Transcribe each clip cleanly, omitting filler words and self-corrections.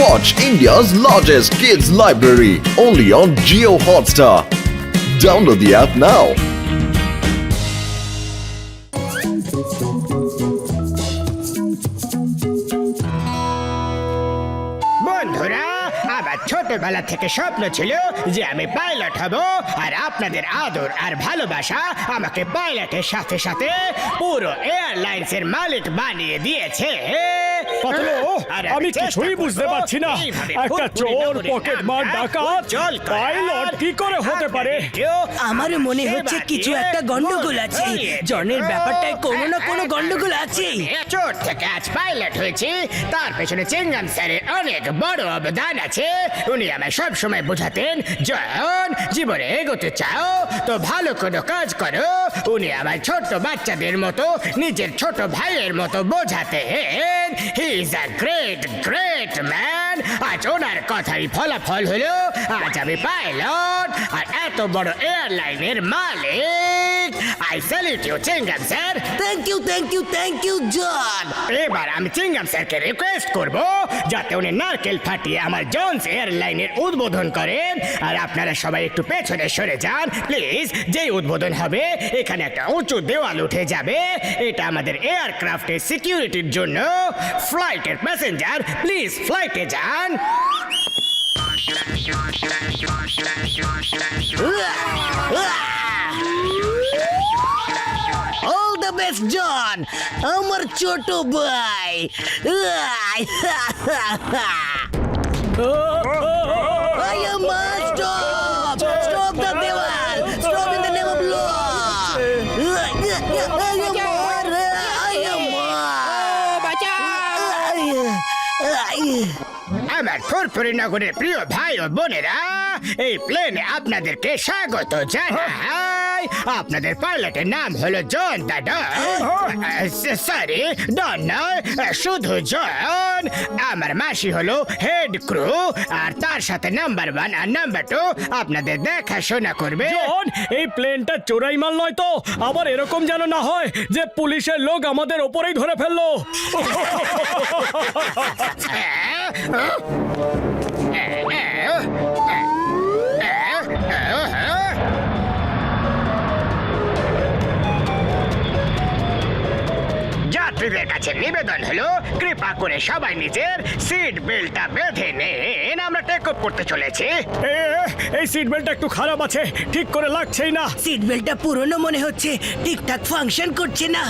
Watch India's largest kids library only on Jio Hotstar. Download the app now. বন্ধুরা, আমার ছোটবেলা থেকে স্বপ্ন ছিল যে আমি পাইলট হব, আর আপনাদের আদর আর ভালোবাসা আমাকে পাইলটের সাথে সাথে পুরো এয়ারলাইন্সের মালিক বানিয়ে দিয়েছে। আমি কিছুই বুঝতে পারছি না। একটা চোর, পকেটমার, ডাকাত পাইলট কি করে হতে পারে? আমারও মনে হচ্ছে কিছু একটা গন্ডগোল আছে। জনের ব্যাপারটায় কোনো না কোনো গন্ডগোল আছে। চোর থেকে আজ পাইলট হয়েছি, তার পেছনে চিংগাম স্যারের অনেক বড় অবদান আছে। উনি আমায় সব সময় বোঝাতেন, জন জীবনে এগোতে চাও তো ভালো কোনো কাজ করো। উনি আমার ছোট বাচ্চাদের মতো, নিজের ছোট ভাইয়ের মতো বোঝাতেন। He is a great great man. আজ ওনার কথাই ফলাফল হলো আজ আমি পাইলট আর এত বড় এয়ারলাইনের মালিক। আই স্যালিউট ইউ চিংগাম sir. Thank you, thank you, thank you John. এবার আমি চিংগাম স্যারকে রিকোয়েস্ট করব যাতে উনি নারকেল ফাটিয়ে আমার জোনস এয়ারলাইনের উদ্বোধন করেন। আর আপনারা সবাই একটু পেছনে সরে যান প্লিজ। যেই উদ্বোধন হবে এখানে একটা উঁচু দেওয়াল উঠে যাবে। এটা আমাদের এয়ারক্রাফটের সিকিউরিটির জন্য। ফ্লাইটের প্যাসেঞ্জার প্লিজ ফ্লাইটে যান। অল দ্য বেস্ট জন, আমার ছোট ভাই। I am stop! Stop the দেওয়াল! Stop in the name of law! আমার ফুরফুরি নগরের প্রিয় ভাই ও বোনেরা, এই প্লেনে আপনাদেরকে স্বাগত জানাই। আপনাদের পাইলটের নাম হলো জন দা ডন। সরি, ডন নয়, শুধু জন। আমার মাসি হলো হেড ক্রু, আর তার সাথে নাম্বার 1 আর নাম্বার 2 আপনাদের দেখাশোনা করবে। জন, এই প্লেনটা চোরাই মাল নয় তো? আবার এরকম যেন না হয় যে পুলিশের লোক আমাদের ওপরেই ধরে ফেললো। যাত্রীদের কাছে নিবেদন হলো কৃপা করে সবাই নিজের সিট বেল্টটা বেঁধে নেন। আমরা টেক অফ করতে চলেছি। এই সিট বেল্টটা একটু খারাপ আছে, ঠিক করে লাগছেই না। সিট বেল্টটা পুরনো মনে হচ্ছে, ঠিকঠাক ফাংশন করছে না।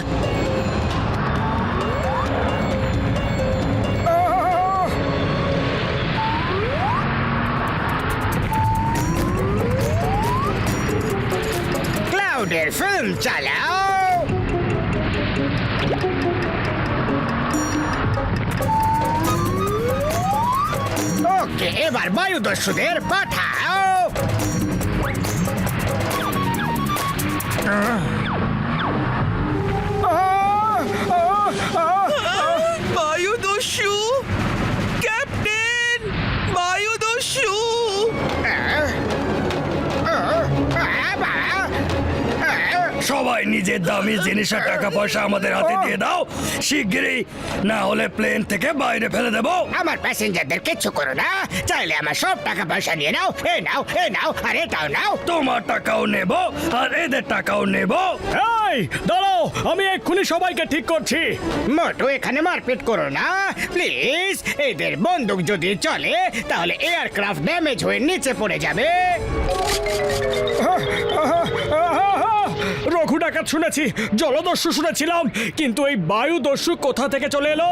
ক্লাউডের ফিল্ম চালাও। ওকে, এবার বায়ুদস্যুদের পাঠাও। বায়ুদস্যু ক্যাপ্টেন, বায়ুদস্যু। সবাই নিজের দামি জিনিসের টাকা পয়সা আমাদের হাতে দিয়ে দাও শিগগিরই, না হলে প্লেন থেকে বাইরে ফেলে দেবো। আমার প্যাসেঞ্জারদের কিচ্ছু করো না। চাইলে আমার সব টাকা পয়সা নিয়ে নাও। এ নাও, এ নাও, আর এটাও নাও। তোমার টাকাও নেব আর এদের টাকাও নেব। এই দাঁড়াও, আমি এক্ষুনি সবাইকে ঠিক করছি। মোটো এখানে মারপিট করো না প্লিজ। এদের বন্দুক যদি চলে তাহলে এয়ারক্রাফট ড্যামেজ হয়ে নিচে পড়ে যাবে। রঘু ডাকাত শুনেছি, জলদস্যু শুনেছিলাম, কিন্তু এই বায়ুদস্যু কোথা থেকে চলে এলো?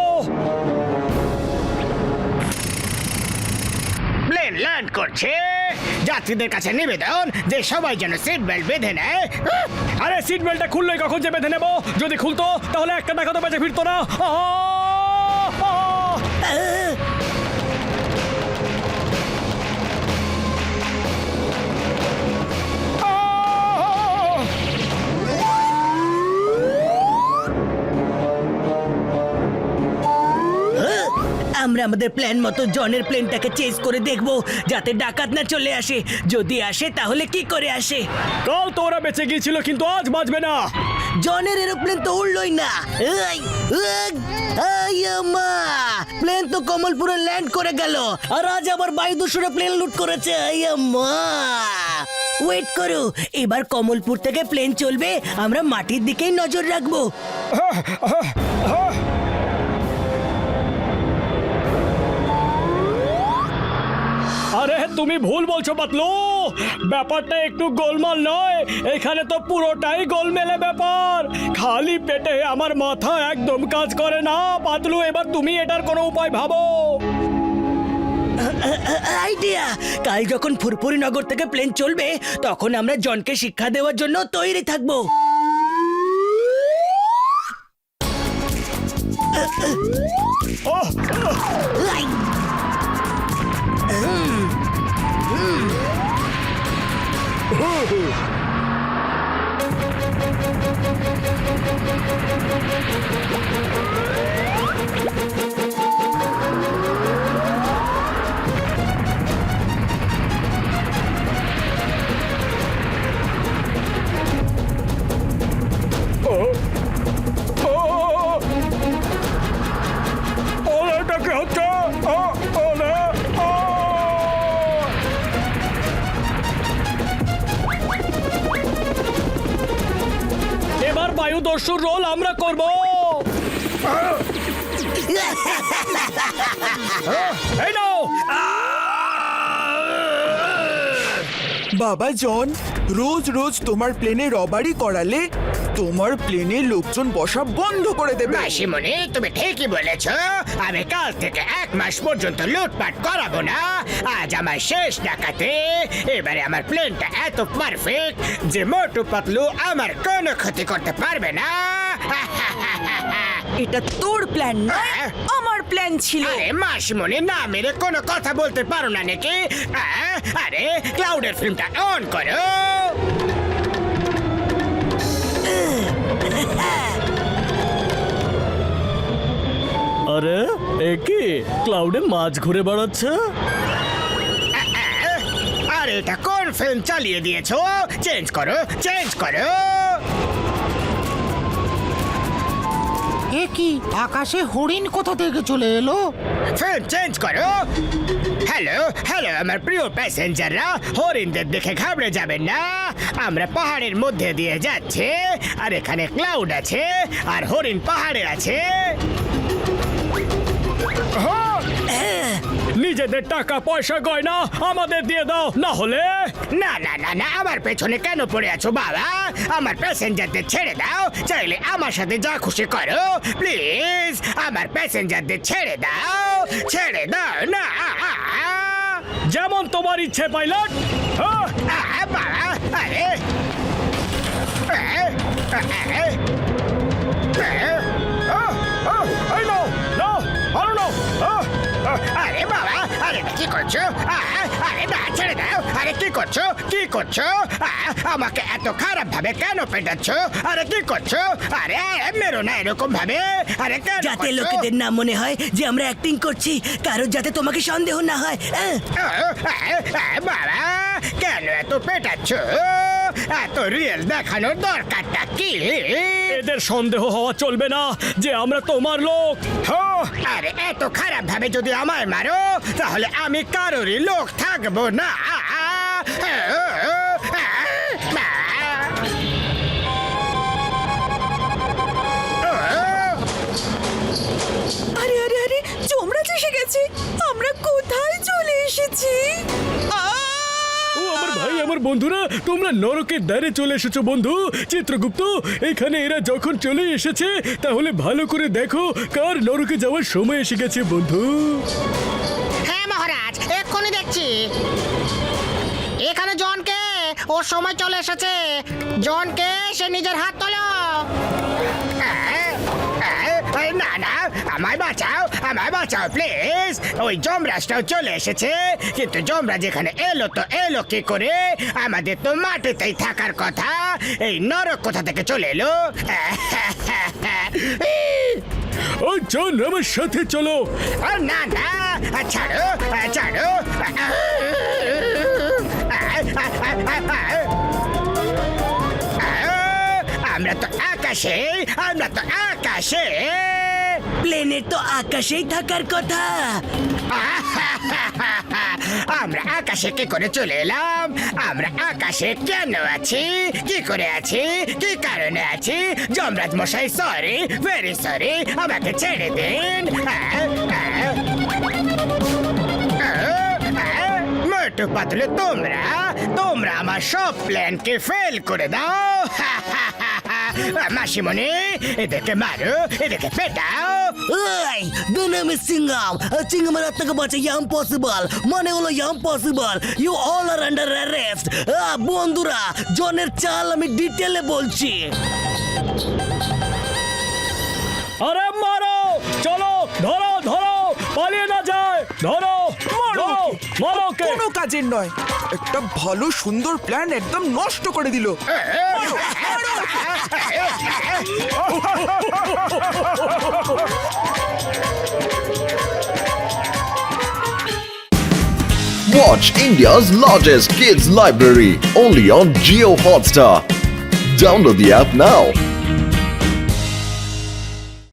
প্লেন ল্যান্ড করছে। যাত্রীদের কাছে নিবেদন যে সবাই যেন সিট বেল্ট বেঁধে নেয়। আরে সিট বেল্টটা খুললেই কখন যে বেঁধে নেবো? যদি খুলতো তাহলে একটা টাকা তো বেঁচে ফিরতো না। আমরা আমাদের প্ল্যান মতো জনের প্লেনটাকে চেজ করে দেখবো যাতে ডাকাত না চলে আসে। যদি আসে তাহলে কি করে আসে? কাল তো ওরা বেঁচে গিয়েছিল, কিন্তু আজ বাঁচবে না। জনের এরোপ্লেন তো উড়লই না। এই, উগ, এই মা, প্লেন তো কমলপুরে ল্যান্ড করে গেল, আর আজ আবার বায়ুদস্যুরা প্লেন লুট করেছে। এই মা, ওয়েট করো, এবার কমলপুর থেকে প্লেন চলবে, আমরা মাটির দিকেই নজর রাখবো। আরে তুমি ভুল বলছো পাতলু, ব্যাপারটা একটু গোলমাল নয়, এখানে তো পুরোটাই গোলমেলে ব্যাপার। খালি পেটে আমার মাথা একদম কাজ করে না পাতলু, এবার তুমি এটার কোনো উপায় ভাবো। আইডিয়া, কাল যখন ফুরফুরি নগর থেকে প্লেন চলবে তখন আমরা জনকে শিক্ষা দেওয়ার জন্য তৈরি থাকবো। আই! ওরে, এটা কি হচ্ছে? ওরে, এবার বায়ুদস্যুর রোল আমরা করব। এই নাও। বাবা জন, রোজ রোজ তোমার প্লেনে রবারি করালে তোমার প্লেনে লোকজন বসা বন্ধ করে দেবে। মাসিমণি, তুমি ঠিকই বলেছ, আমি কাল থেকে 1 মাস পর্যন্ত লুটপাট করাবো না। আজ আমার শেষ ডাকাতে। এবারে আমার প্লেনটা এত পারফেক্ট যে মোটু পাতলু আমার কোনো ক্ষতি করতে পারবে না। এটা তোর প্ল্যান না, আমার প্ল্যান ছিল। আরে মাসিমণি, না মেরে কোনো কথা বলতে পারো না নাকি? আরে ক্লাউডের ফিল্মটা অন করো। আরে এ কি, ক্লাউডে মাছ ঘুরে বেড়াচ্ছে? আরে এটা কোন ফিল্ম চালিয়ে দিয়েছো? চেঞ্জ করো, চেঞ্জ করো। এ কি, আকাশে হরিণ কোথা থেকে চলে এলো? ফিল্ম চেঞ্জ করো। হ্যালো হ্যালো আমার প্রিয় প্যাসেঞ্জাররা, হরিণদের দেখে ঘাবড়ে যাবেন না। আমরা পাহাড়ের মধ্যে দিয়ে যাচ্ছি, আর এখানে ক্লাউড আছে, আর হরিণ পাহাড়ে আছে। নিজেদের টাকা পয়সা গয়না আমাদের দিয়ে দাও, না হলে। না না না না, আমার পেছনে কেন পড়ে আছো বাবা? আমার প্যাসেঞ্জারদের ছেড়ে দাও, চাইলে আমার সাথে যা খুশি করো। প্লিজ আমার প্যাসেঞ্জারদের ছেড়ে দাও, ছেড়ে দাও না। যেমন তোমার ইচ্ছে পাইলট। বাবা, আরে আরে বাবা, আরে কি করছো? আরে না, ছেড়ে দাও। আরে কি করছো, কি করছো? আমাকে এত খারাপ ভাবে কেন পেটাচ্ছ? আরে কি করছো? আরে মেরো না এরকম ভাবে। আরে কেন যাতে করছো? লোকেদের না মনে হয় যে আমরা অ্যাক্টিং করছি, কারো যাতে তোমাকে সন্দেহ না হয়। বাবা, কেন এত পেটাচ্ছ? এত রিয়েল দেখানোর দরকারটা কি? এদের সন্দেহ হওয়া চলবে না যে আমরা তোমার লোক। আরে এত খারাপ ভাবে যদি আমায় মারো, তাহলে আমি কারোরই লোক থাকবো না। আরে আরে আরে, যমরাজ এসে গেছে। আমরা কোথায় চলে এসেছি? ও আমার ভাই, আমার বন্ধুরা, তোমরা নরকের দ্বারে চলে এসেছো বন্ধু। চিত্রগুপ্ত, এখানে এরা যখন চলে এসেছে তাহলে ভালো করে দেখো কার নরকে যাওয়ার সময় এসে গেছে বন্ধু। হ্যাঁ মহারাজ, এক্ষুনি দেখছি। এখানে জনকে, ওর সময় চলে এসেছে। জনকে, সে নিজের হাত তোলো। না না, আমায় বাঁচাও, আমায় বাঁচাও প্লিজ। ওই যমরাজটাও চলে এসেছে, কিন্তু যমরাজ এখানে এলো তো এলো কি করে? আমাদের তো মাটিতেই থাকার কথা। এই নরক কোথা থেকে চলে এলো? ও জন, আমার সাথে চলো। না না, ছাড়ো ছাড়ো। আমরা তো একা আকাশে, আমরা তো আকাশে। প্লেনের তো আকাশেই থাকার কথা। আমরা আকাশে কি করে চলে এলাম? আমরা আকাশে কেন আছি? কি করে আছি? কি কারণে আছি? যমরাজ মশাই সরি, ভেরি সরি, আমাকে ছেড়ে দিন। মোটু পাতলু, তোমরা তোমরা আমার সব প্ল্যানকে ফেল করে দাও। মাসিমণি, এদেরকে মারো, এদেরকে পেটাও। এই the name is সিঙ্গাম। সিঙ্গামের হাত থেকে বাঁচা ইম্পসিবল, মানে হলো impossible. You all are under arrest. বন্ধুরা, জনের চাল আমি ডিটেলে বলছি। আরে মারো, চলো, ধরো ধরো, পালিয়ে না যায়, ধরো, মারো, মারো কে। কোনো কাজের নয়, একটা ভালো সুন্দর প্ল্যান একদম নষ্ট করে দিল। Watch India's largest kids library only on Geo Hotstar. Download the app now.